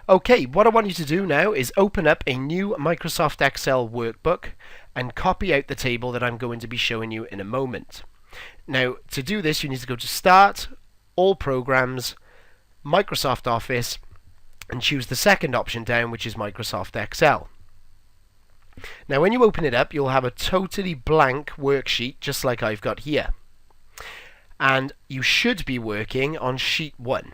Okay, what I want you to do now is open up a new Microsoft Excel workbook and copy out the table that I'm going to be showing you in a moment. Now, to do this, you need to go to Start, All Programs, Microsoft Office, and choose the second option down, which is Microsoft Excel. Now, when you open it up, you'll have a totally blank worksheet, just like I've got here. And you should be working on sheet 1.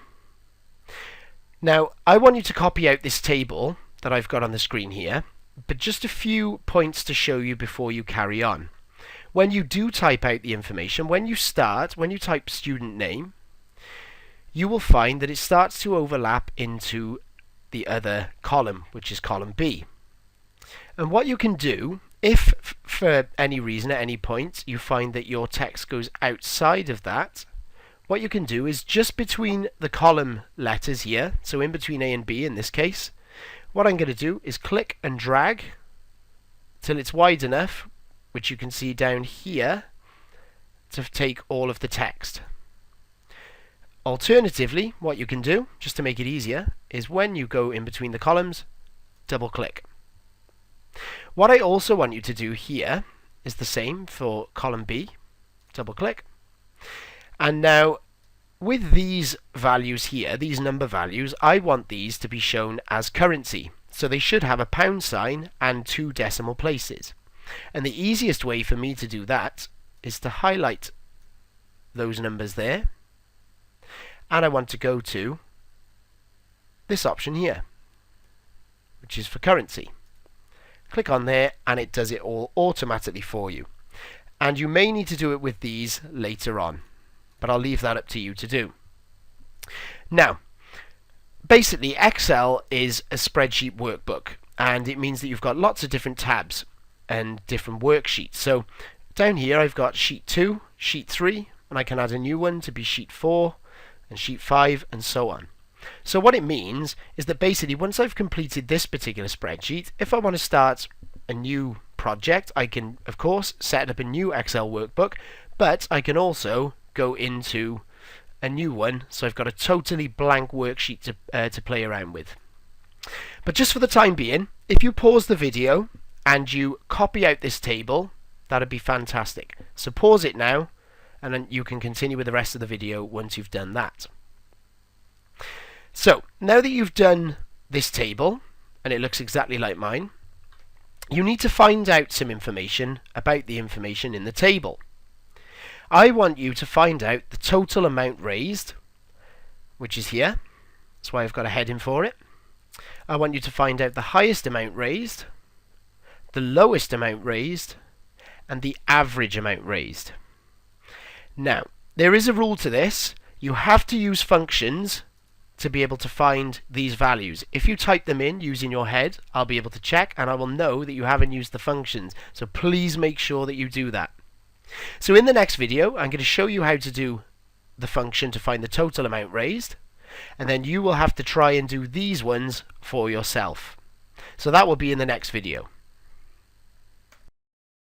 Now, I want you to copy out this table that I've got on the screen here, but just a few points to show you before you carry on. When you do type out the information, when you type student name, you will find that it starts to overlap into the other column, which is column B. And what you can do, if for any reason at any point you find that your text goes outside of that, what you can do is just between the column letters here, so in between A and B in this case, what I'm going to do is click and drag till it's wide enough, which you can see down here, to take all of the text. Alternatively, what you can do, just to make it easier, is when you go in between the columns, double click. What I also want you to do here is the same for column B, double click. And now, with these values here, these number values, I want these to be shown as currency. So they should have a pound sign and 2 decimal places. And the easiest way for me to do that is to highlight those numbers there. And I want to go to this option here, which is for currency. Click on there and it does it all automatically for you. And you may need to do it with these later on, but I'll leave that up to you to do. Now, basically Excel is a spreadsheet workbook, and it means that you've got lots of different tabs and different worksheets. So down here I've got sheet 2, sheet 3, and I can add a new one to be sheet 4 and sheet 5 and so on. So what it means is that basically once I've completed this particular spreadsheet, if I want to start a new project, I can of course set up a new Excel workbook, but I can also go into a new one, so I've got a totally blank worksheet to play around with. But just for the time being, if you pause the video and you copy out this table, that'd be fantastic. So pause it now, and then you can continue with the rest of the video once you've done that. So now that you've done this table, and it looks exactly like mine, you need to find out some information about the information in the table. I want you to find out the total amount raised, which is here. That's why I've got a heading for it. I want you to find out the highest amount raised, the lowest amount raised, and the average amount raised. Now, there is a rule to this. You have to use functions to be able to find these values. If you type them in using your head, I'll be able to check and I will know that you haven't used the functions. So please make sure that you do that. So in the next video, I'm going to show you how to do the function to find the total amount raised, and then you will have to try and do these ones for yourself. So that will be in the next video.